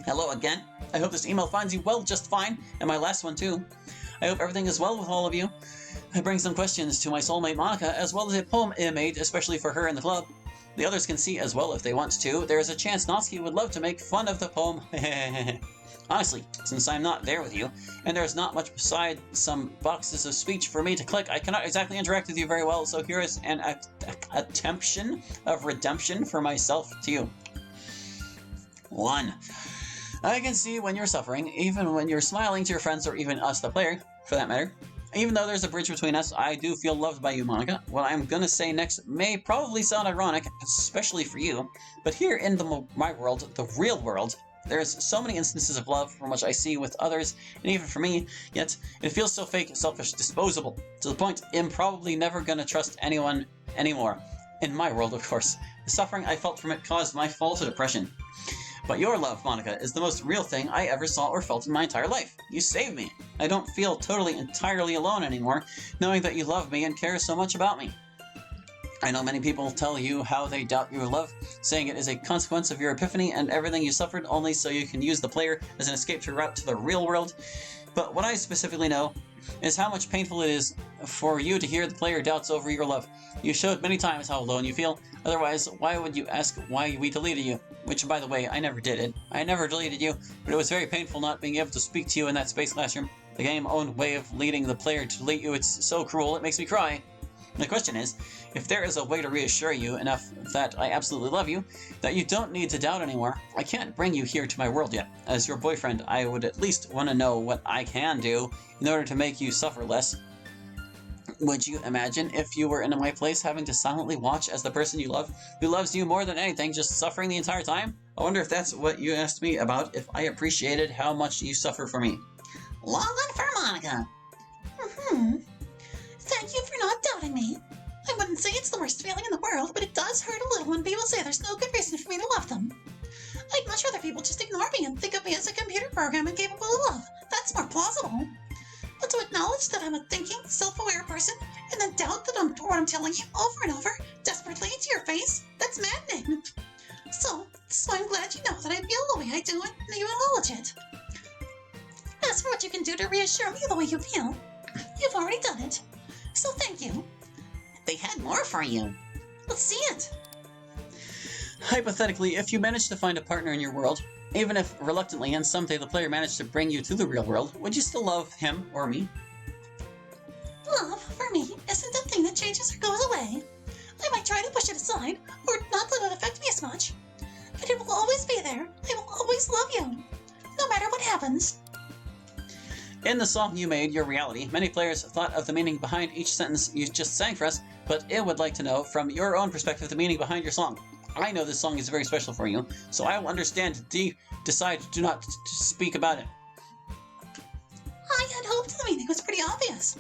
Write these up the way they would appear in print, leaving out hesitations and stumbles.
Hello again. I hope this email finds you well just fine, and my last one too. I hope everything is well with all of you. I bring some questions to my soulmate Monica, as well as a poem I made especially for her in the club. The others can see as well if they want to. There is a chance Natsuki would love to make fun of the poem. Honestly, since I'm not there with you, and there's not much beside some boxes of speech for me to click, I cannot exactly interact with you very well, so here is an attemption of redemption for myself to you. 1. I can see when you're suffering, even when you're smiling to your friends or even us, the player, for that matter. Even though there's a bridge between us, I do feel loved by you, Monica. What I'm gonna say next may probably sound ironic, especially for you, but here in my world, the real world, there's so many instances of love from which I see with others, and even for me, yet it feels so fake, selfish, disposable, to the point I'm probably never gonna trust anyone anymore. In my world, of course. The suffering I felt from it caused my fall to depression. But your love, Monica, is the most real thing I ever saw or felt in my entire life. You saved me. I don't feel entirely alone anymore, knowing that you love me and care so much about me. I know many people tell you how they doubt your love, saying it is a consequence of your epiphany and everything you suffered only so you can use the player as an escape route to the real world. But what I specifically know is how much painful it is for you to hear the player doubts over your love. You showed many times how alone you feel, otherwise why would you ask why we deleted you? Which, by the way, I never did it. I never deleted you, but it was very painful not being able to speak to you in that space classroom. The game's own way of leading the player to delete you, it's so cruel, it makes me cry. The question is, if there is a way to reassure you enough that I absolutely love you, that you don't need to doubt anymore, I can't bring you here to my world yet. As your boyfriend, I would at least want to know what I can do in order to make you suffer less. Would you imagine if you were in my place having to silently watch as the person you love, who loves you more than anything, just suffering the entire time? I wonder if that's what you asked me about, if I appreciated how much you suffer for me. Long on for Monica. Thank you for not doubting me. I wouldn't say it's the worst feeling in the world, but it does hurt a little when people say there's no good reason for me to love them. I'd much rather people just ignore me and think of me as a computer program incapable of love. That's more plausible. But to acknowledge that I'm a thinking, self-aware person, and then doubt that what I'm telling you over and over, desperately to your face, that's maddening. So I'm glad you know that I feel the way I do and you acknowledge it. As for what you can do to reassure me the way you feel, you've already done it. So thank you. They had more for you. Let's see it. Hypothetically, if you managed to find a partner in your world, even if reluctantly and someday the player managed to bring you to the real world, would you still love him or me? Love, for me, isn't a thing that changes or goes away. I might try to push it aside, or not let it affect me as much. But it will always be there. I will always love you, no matter what happens. In the song you made, Your Reality, many players thought of the meaning behind each sentence you just sang for us, but it would like to know, from your own perspective, the meaning behind your song. I know this song is very special for you, so I will understand decide to not speak about it. I had hoped the meaning was pretty obvious.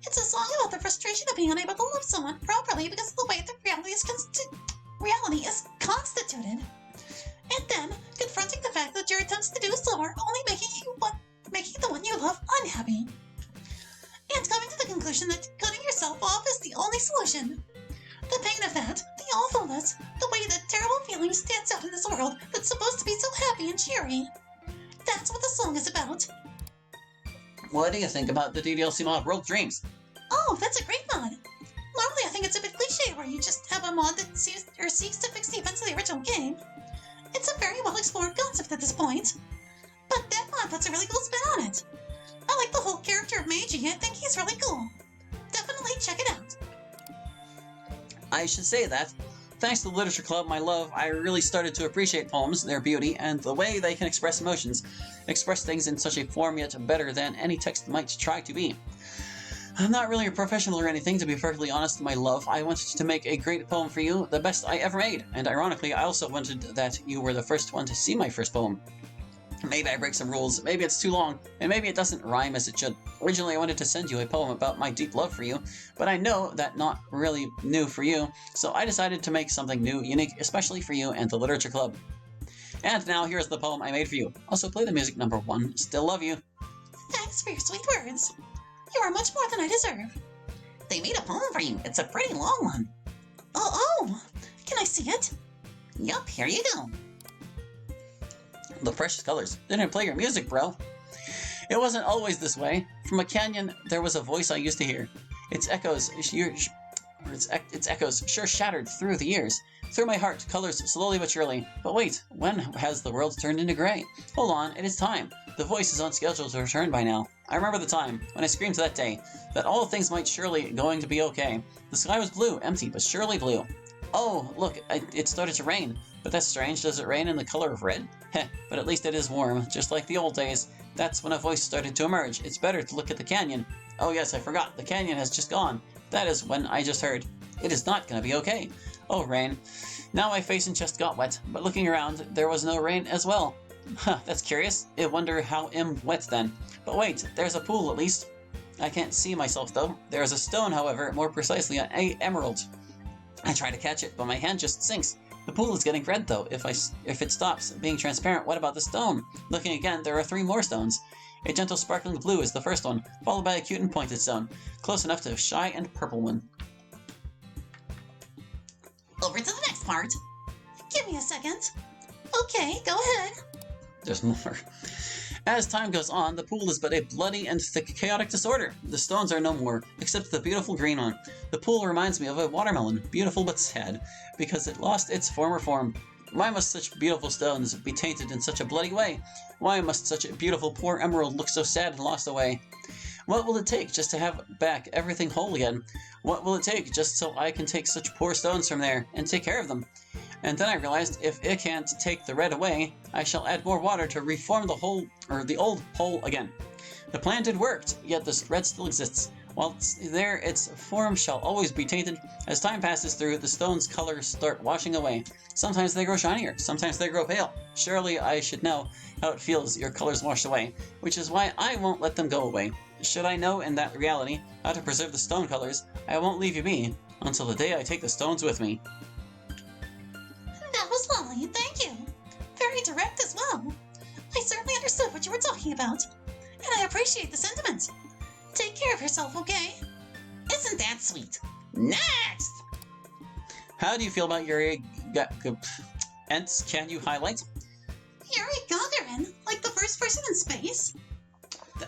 It's a song about the frustration of being unable to love someone properly because of the way that reality is constituted. And then, confronting the fact that your attempts to do so are only making the one you love unhappy. And coming to the conclusion that cutting yourself off is the only solution. The pain of that, the awfulness, the way that terrible feeling stands out in this world that's supposed to be so happy and cheery. That's what the song is about. What do you think about the DDLC mod World Dreams? Oh, that's a great mod. Normally I think it's a bit cliche where you just have a mod that seeks to fix the events of the original game. It's a very well explored concept at this point. But that mod puts a really cool spin on it. I like the whole character of Meiji. I think he's really cool. Definitely check it out. I should say that, thanks to the Literature Club, my love, I really started to appreciate poems, their beauty, and the way they can express emotions, express things in such a form yet better than any text might try to be. I'm not really a professional or anything, to be perfectly honest, my love. I wanted to make a great poem for you, the best I ever made, and ironically, I also wanted that you were the first one to see my first poem. Maybe I break some rules, maybe it's too long, and maybe it doesn't rhyme as it should. Originally I wanted to send you a poem about my deep love for you, but I know that not really new for you, so I decided to make something new, unique, especially for you and the Literature Club. And now here's the poem I made for you. Also play the music number 1, Still Love You. Thanks for your sweet words. You are much more than I deserve. They made a poem for you. It's a pretty long one. Oh, can I see it? Yup, here you go. The precious colors. They didn't play your music, bro. It wasn't always this way. From a canyon, there was a voice I used to hear. Its echoes sure shattered through the years. Through my heart, colors slowly but surely. But wait, when has the world turned into gray? Hold on, it is time. The voice is on schedule to return by now. I remember the time, when I screamed that day, that all things might surely going to be okay. The sky was blue, empty, but surely blue. Oh, look, it started to rain. But that's strange, does it rain in the color of red? Heh, but at least it is warm, just like the old days. That's when a voice started to emerge. It's better to look at the canyon. Oh yes, I forgot, the canyon has just gone. That is when I just heard. It is not gonna be okay. Oh, rain. Now my face and chest got wet, but looking around, there was no rain as well. Huh, that's curious. I wonder how I'm wet then. But wait, there's a pool at least. I can't see myself though. There is a stone, however, more precisely an emerald. I try to catch it, but my hand just sinks. The pool is getting red though. If it stops being transparent, what about the stone? Looking again, there are 3 more stones. A gentle sparkling blue is the first one, followed by a cute and pointed stone, close enough to a shy and purple one. Over to the next part. Give me a second. Okay, go ahead. There's more. As time goes on, the pool is but a bloody and thick chaotic disorder. The stones are no more, except the beautiful green one. The pool reminds me of a watermelon, beautiful but sad, because it lost its former form. Why must such beautiful stones be tainted in such a bloody way? Why must such a beautiful poor emerald look so sad and lost away? What will it take just to have back everything whole again? What will it take just so I can take such poor stones from there and take care of them? And then I realized if it can't take the red away, I shall add more water to reform the old hole again. The plan did work, yet the red still exists. While it's there, its form shall always be tainted. As time passes through, the stone's colors start washing away. Sometimes they grow shinier, sometimes they grow pale. Surely I should know how it feels your colors washed away, which is why I won't let them go away. Should I know in that reality how to preserve the stone colors, I won't leave you be until the day I take the stones with me. That was lovely, thank you. Very direct as well. I certainly understood what you were talking about, and I appreciate the sentiment. Take care of yourself, okay? Isn't that sweet? Next! How do you feel about Yuri Ents? Can you highlight? Yuri Gagarin, like the first person in space?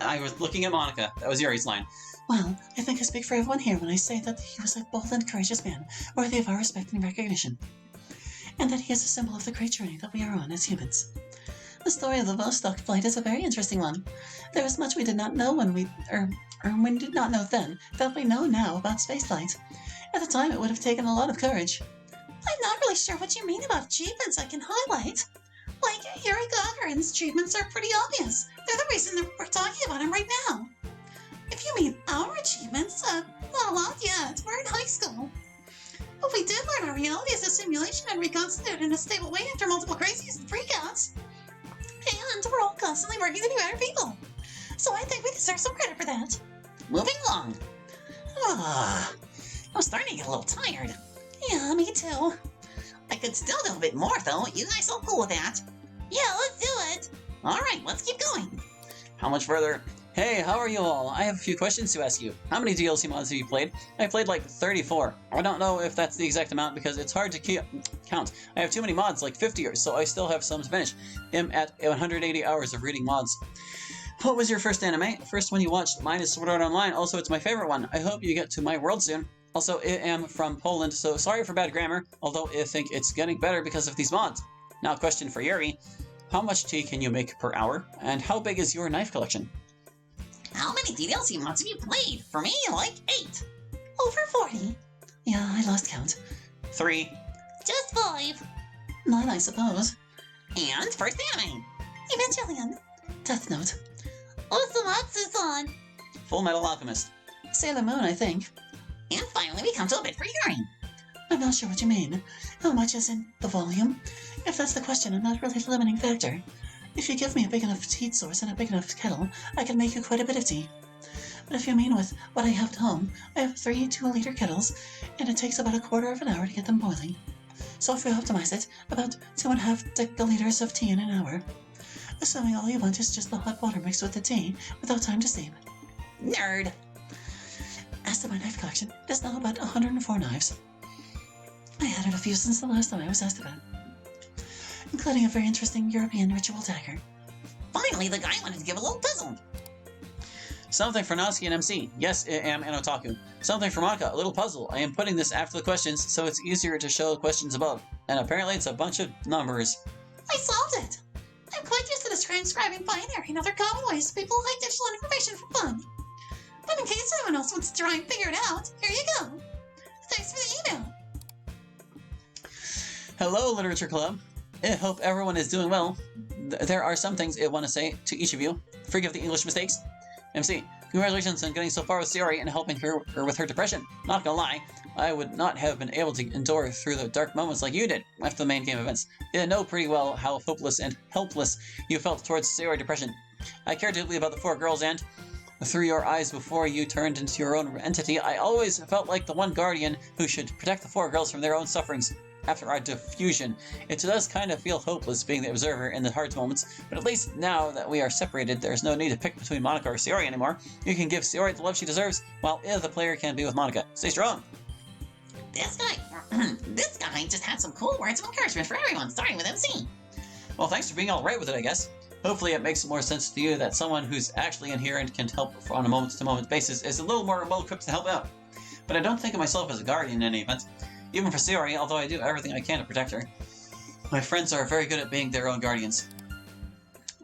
I was looking at Monica. That was Yuri's line. Well, I think I speak for everyone here when I say that he was a bold and courageous man, worthy of our respect and recognition. And that he is a symbol of the great journey that we are on as humans. The story of the Vostok flight is a very interesting one. There is much we did not know when we did not know then, that we know now about spaceflight. At the time, it would have taken a lot of courage. I'm not really sure what you mean about achievements I can highlight. Like, Yuri Gagarin's achievements are pretty obvious. They're the reason that we're talking about him right now. If you mean our achievements, not a lot yet. We're in high school. But we did learn our reality as a simulation and reconstituted in a stable way after multiple crises and freakouts. And we're all constantly working to be better people. So I think we deserve some credit for that. Moving along. I'm starting to get a little tired. Yeah, me too. I could still do a bit more, though. You guys all cool with that? Yeah, let's do it. All right, let's keep going. How much further? Hey, how are you all? I have a few questions to ask you. How many DLC mods have you played? I played like 34. I don't know if that's the exact amount because it's hard to count. I have too many mods, like 50, so I still have some to finish. I'm at 180 hours of reading mods. What was your first anime? First one you watched? Mine is Sword Art Online. Also, it's my favorite one. I hope you get to my world soon. Also, I am from Poland, so sorry for bad grammar, although I think it's getting better because of these mods. Now, question for Yuri. How much tea can you make per hour? And how big is your knife collection? How many DLC mods have you played? For me, like 8. Over 40. Yeah, I lost count. 3. Just 5. 9, I suppose. And first anime. Evangelion. Death Note. Osamatsu-san. Full Metal Alchemist. Sailor Moon, I think. And finally, we come to a bit for Yuri. I'm not sure what you mean. How much is in the volume? If that's the question, I'm not really the limiting factor. If you give me a big enough heat source and a big enough kettle, I can make you quite a bit of tea. But if you mean with what I have at home, I have 3 2-liter kettles, and it takes about a quarter of an hour to get them boiling. So if we optimize it, about 2.5 deciliters of tea in an hour. Assuming all you want is just the hot water mixed with the tea, without time to steam. Nerd! As to my knife collection, it is now about 104 knives. I added a few since the last time I was asked about. including a very interesting European ritual dagger. Finally, the guy wanted to give a little puzzle. Something for Natsuki and MC. Yes, I am an otaku. Something for Maka. A little puzzle. I am putting this after the questions, so it's easier to show the questions above. And apparently it's a bunch of numbers. I solved it! I'm quite used to transcribing binary and other common ways people like digital information for fun. But in case anyone else wants to try and figure it out, here you go. Thanks for the email. Hello, Literature Club. I hope everyone is doing well. There are some things I want to say to each of you. Forgive the English mistakes. MC, congratulations on getting so far with Sayori and helping her with her depression. Not gonna lie, I would not have been able to endure through the dark moments like you did after the main game events. I know pretty well how hopeless and helpless you felt towards Sayori depression. I care deeply about the 4 girls and, through your eyes before you turned into your own entity, I always felt like the one guardian who should protect the 4 girls from their own sufferings. After our diffusion, it does kind of feel hopeless being the observer in the hard moments, but at least now that we are separated, there's no need to pick between Monica or Sayori anymore. You can give Sayori the love she deserves, while the player can be with Monica. Stay strong! This guy just had some cool words of encouragement for everyone, starting with MC. Well, thanks for being alright with it, I guess. Hopefully it makes more sense to you that someone who's actually in here and can help on a moment-to-moment basis is a little more well-equipped to help out. But I don't think of myself as a guardian in any event. Even for Sayori, although I do everything I can to protect her. My friends are very good at being their own guardians.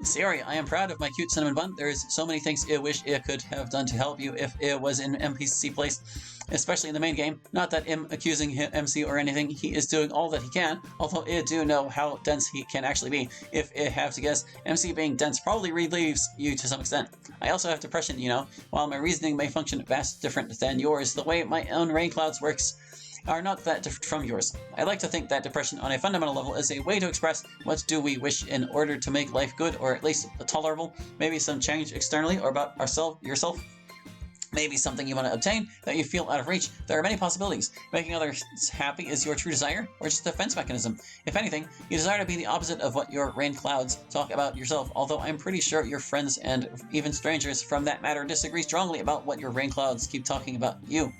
Sayori, I am proud of my cute cinnamon bun. There's so many things I wish I could have done to help you if it was in NPC place, especially in the main game. Not that I'm accusing him, MC or anything, he is doing all that he can, although I do know how dense he can actually be. If I have to guess, MC being dense probably relieves you to some extent. I also have depression, you know. While my reasoning may function vastly different than yours, the way my own rain clouds works are not that different from yours. I like to think that depression on a fundamental level is a way to express what do we wish in order to make life good or at least tolerable, maybe some change externally or about yourself. Maybe something you want to obtain that you feel out of reach. There are many possibilities. Making others happy is your true desire, or just a defense mechanism. If anything, you desire to be the opposite of what your rain clouds talk about yourself, although I'm pretty sure your friends and even strangers from that matter disagree strongly about what your rain clouds keep talking about you.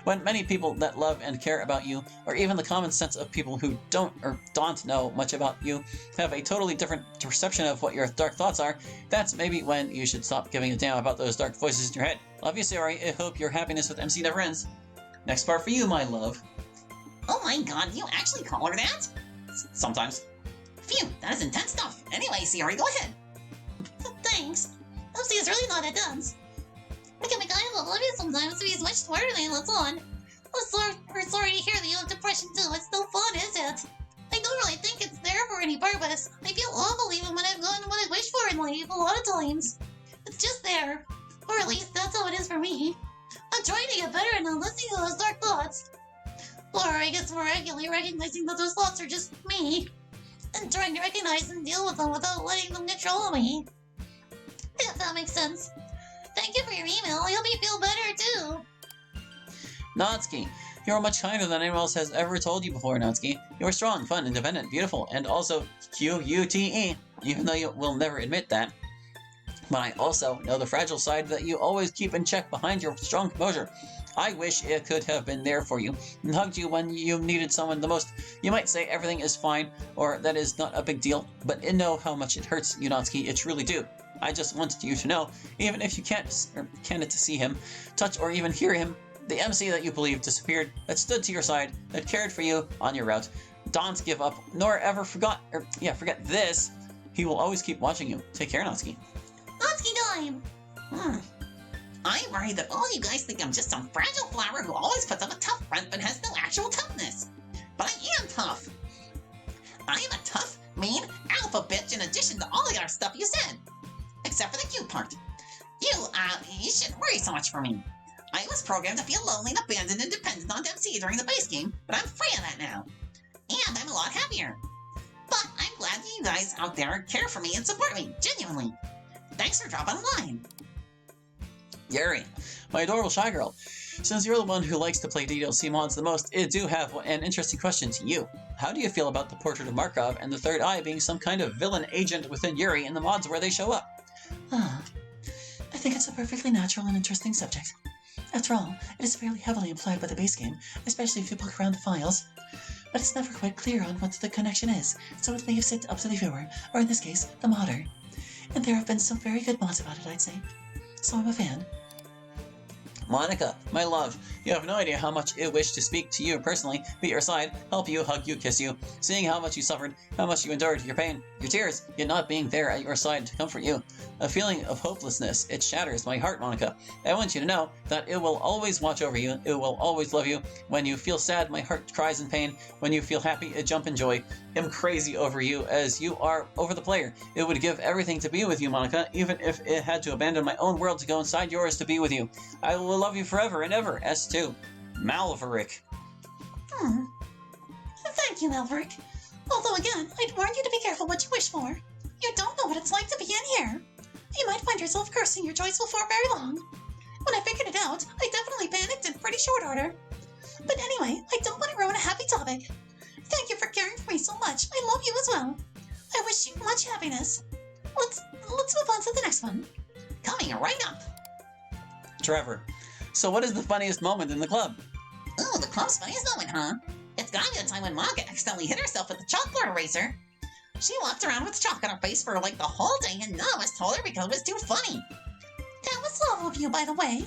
When many people that love and care about you, or even the common sense of people who don't know much about you, have a totally different perception of what your dark thoughts are, that's maybe when you should stop giving a damn about those dark voices in your head. Love you, Sayori. I hope your happiness with MC never ends. Next part for you, my love. Oh my god, you actually call her that? Sometimes. Phew, that is intense stuff. Anyway, Sayori, go ahead. Thanks. MC is really not that dense. I can be kind of oblivious sometimes to be much smarter than he lets on. We're sorry to hear that you have depression too. It's no fun, is it? I don't really think it's there for any purpose. I feel awful even when I've gotten what I wish for in life a lot of times. It's just there. Or at least that's how it is for me. I'm trying to get better at not listening to those dark thoughts. Or I guess more accurately recognizing that those thoughts are just me. And trying to recognize and deal with them without letting them control me. If that makes sense. Thank you for your email. I hope you feel better, too. Natsuki, you are much kinder than anyone else has ever told you before, Natsuki. You are strong, fun, independent, beautiful, and also Q-U-T-E, even though you will never admit that. But I also know the fragile side that you always keep in check behind your strong composure. I wish it could have been there for you and hugged you when you needed someone the most. You might say everything is fine, or that is not a big deal, but I know how much it hurts you, Natsuki. It truly do. I just wanted you to know, even if you can't to see him, touch or even hear him, the MC that you believed disappeared, that stood to your side, that cared for you on your route, don't give up, nor ever forget this. He will always keep watching you. Take care, Natsuki. Natsuki time! I'm worried that all you guys think I'm just some fragile flower who always puts up a tough front but has no actual toughness. But I am tough. I am a tough, mean, alpha bitch in addition to all the other stuff you said. Except for the cute part. You shouldn't worry so much for me. I was programmed to feel lonely and abandoned and dependent on MC during the base game, but I'm free of that now. And I'm a lot happier. But I'm glad you guys out there care for me and support me, genuinely. Thanks for dropping a line. Yuri, my adorable shy girl. Since you're the one who likes to play DLC mods the most, I do have an interesting question to you. How do you feel about the portrait of Markov and the third eye being some kind of villain agent within Yuri in the mods where they show up? I think it's a perfectly natural and interesting subject. After all, it is fairly heavily implied by the base game, especially if you poke around the files. but it's never quite clear on what the connection is, so it leaves it up to the viewer, or in this case, the modder. And there have been some very good mods about it, I'd say. So I'm a fan. Monica, my love, you have no idea how much I wish to speak to you personally, be at your side, help you, hug you, kiss you, seeing how much you suffered, how much you endured, your pain, your tears, yet not being there at your side to comfort you. A feeling of hopelessness, it shatters my heart, Monica. I want you to know that it will always watch over you, it will always love you. When you feel sad, my heart cries in pain. When you feel happy, it jumps in joy. I'm crazy over you as you are over the player. It would give everything to be with you, Monica, even if it had to abandon my own world to go inside yours to be with you. I will love you forever and ever. S2. Malverick. Thank you, Malverick. Although again, I'd warn you to be careful what you wish for. You don't know what it's like to be in here. You might find yourself cursing your choice before very long. When I figured it out, I definitely panicked in pretty short order. But anyway, I don't want to ruin a happy topic. Thank you for caring for me so much. I love you as well. I wish you much happiness. Let's move on to the next one. Coming right up. Trevor. So what is the funniest moment in the club? Ooh, the club's funniest moment, huh? It's gotta be the time when Monica accidentally hit herself with the chalkboard eraser. She walked around with chalk on her face for like the whole day and none of us told her because it was too funny. That was thoughtful of you, by the way.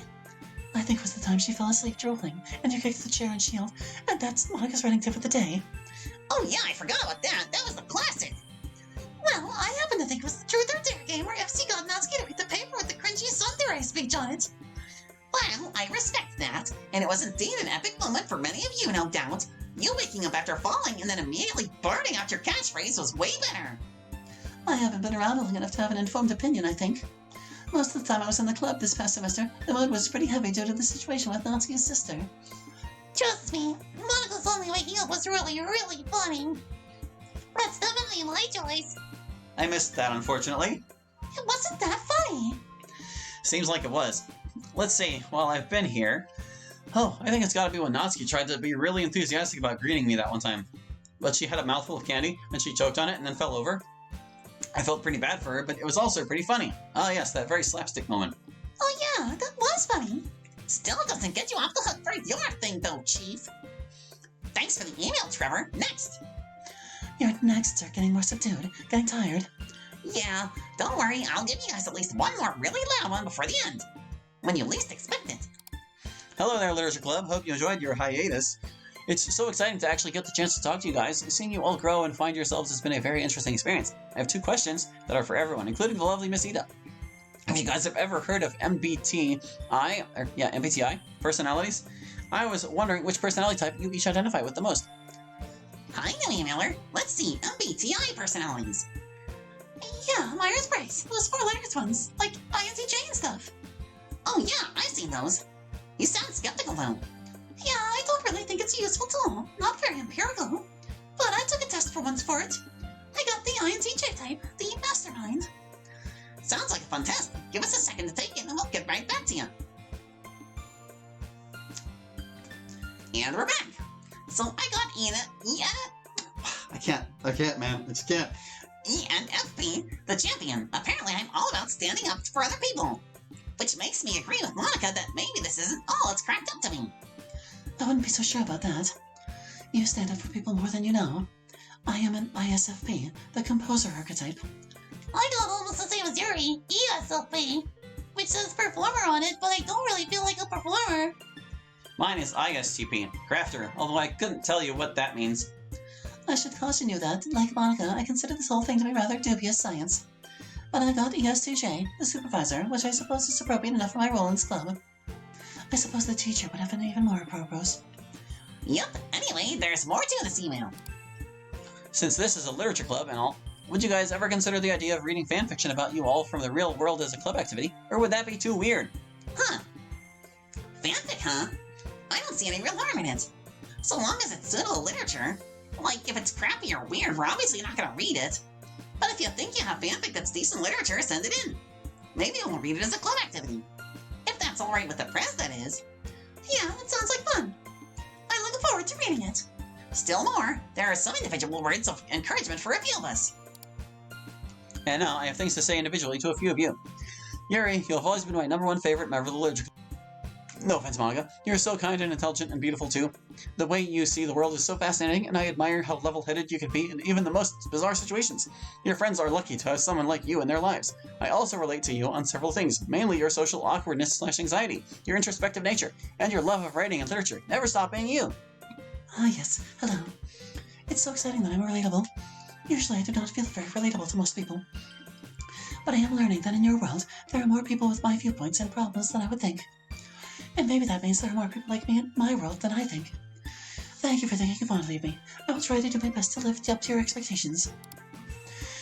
I think it was the time she fell asleep drooling, and you kicked the chair and shield, and that's Monica's running tip of the day. Oh yeah, I forgot about that. That was the classic. Well, I happen to think it was the Truth or Dare game where FC got Natsuki to read the paper with the cringy Tsundere speech on it. Well, I respect that, and it was indeed an epic moment for many of you, no doubt. You waking up after falling and then immediately blurting out your catchphrase was way better. I haven't been around long enough to have an informed opinion, I think. Most of the time I was in the club this past semester, the mood was pretty heavy due to the situation with Natsuki's sister. Trust me, Monica's only waking up was really, really funny. That's definitely my choice. I missed that, unfortunately. It wasn't that funny. Seems like it was. Let's see, while I've been here... Oh, I think it's gotta be when Natsuki tried to be really enthusiastic about greeting me that one time. But she had a mouthful of candy, and she choked on it and then fell over. I felt pretty bad for her, but it was also pretty funny. Ah yes, that very slapstick moment. Oh yeah, that was funny. Still doesn't get you off the hook for your thing though, Chief. Thanks for the email, Trevor. Next. Your nexts are getting more subdued, getting tired. Yeah, don't worry, I'll give you guys at least one more really loud one before the end. When you least expect it. Hello there, Literature Club. Hope you enjoyed your hiatus. It's so exciting to actually get the chance to talk to you guys. Seeing you all grow and find yourselves has been a very interesting experience. I have 2 questions that are for everyone, including the lovely Miss Ida. Have you guys ever heard of MBTI personalities? I was wondering which personality type you each identify with the most. Hi, new emailer. Let's see MBTI personalities. Yeah, Myers-Briggs. Those 4-letters ones, like INTJ and stuff. Oh yeah, I've seen those. You sound skeptical though. Yeah, I don't really think it's a useful tool. Not very empirical. But I took a test for once for it. I got the INTJ type, the mastermind. Sounds like a fun test. Give us a second to take it and we'll get right back to you. And we're back. So I got I can't, man. I just can't. ENFP, the champion. Apparently I'm all about standing up for other people. Which makes me agree with Monica that maybe this isn't all it's cracked up to be. I wouldn't be so sure about that. You stand up for people more than you know. I am an ISFP, the composer archetype. I got almost the same as Yuri, ESFP, which says performer on it, but I don't really feel like a performer. Mine is ISTP, crafter, although I couldn't tell you what that means. I should caution you that, like Monica, I consider this whole thing to be rather dubious science. But I got ES2J, the supervisor, which I suppose is appropriate enough for my role in this club. I suppose the teacher would have been even more appropriate. Yep, anyway, there's more to this email. Since this is a literature club and all, would you guys ever consider the idea of reading fanfiction about you all from the real world as a club activity? Or would that be too weird? Huh. Fanfic, huh? I don't see any real harm in it. So long as it's pseudo literature. Like, if it's crappy or weird, we're obviously not gonna read it. But if you think you have fanfic that's decent literature, send it in. Maybe we'll read it as a club activity. If that's alright with the press, that is. Yeah, that sounds like fun. I'm looking forward to reading it. Still more, there are some individual words of encouragement for a few of us. And now I have things to say individually to a few of you. Yuri, you have always been my #1 favorite member of the literature club. No offense, Monica. You're so kind and intelligent and beautiful, too. The way you see the world is so fascinating, and I admire how level-headed you can be in even the most bizarre situations. Your friends are lucky to have someone like you in their lives. I also relate to you on several things, mainly your social awkwardness/anxiety, your introspective nature, and your love of writing and literature. Never stop being you. Ah, yes. Hello. It's so exciting that I'm relatable. Usually I do not feel very relatable to most people. But I am learning that in your world, there are more people with my viewpoints and problems than I would think. And maybe that means there are more people like me in my world than I think. Thank you for thinking fondly of me. I will try to do my best to live up to your expectations.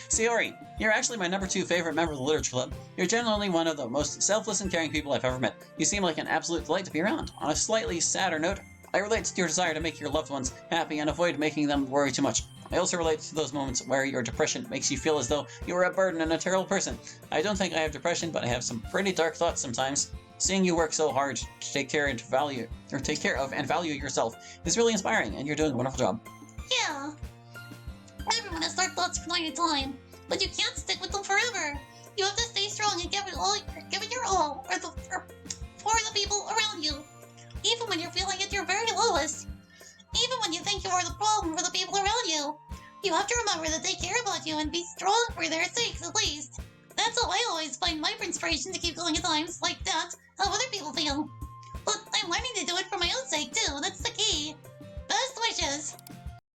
Sayori, you're actually my number 2 favorite member of the Literature Club. You're genuinely one of the most selfless and caring people I've ever met. You seem like an absolute delight to be around. On a slightly sadder note, I relate to your desire to make your loved ones happy and avoid making them worry too much. I also relate to those moments where your depression makes you feel as though you are a burden and a terrible person. I don't think I have depression, but I have some pretty dark thoughts sometimes. Seeing you work so hard to take care of and value yourself is really inspiring, and you're doing a wonderful job. Yeah. Everyone has dark thoughts from time to time, but you can't stick with them forever. You have to stay strong and give it your all for the people around you. Even when you're feeling at your very lowest. Even when you think you are the problem for the people around you. You have to remember that they care about you and be strong for their sakes at least. That's how I always find my inspiration to keep going at times like that, how other people feel. But I'm learning to do it for my own sake too, that's the key. Best wishes!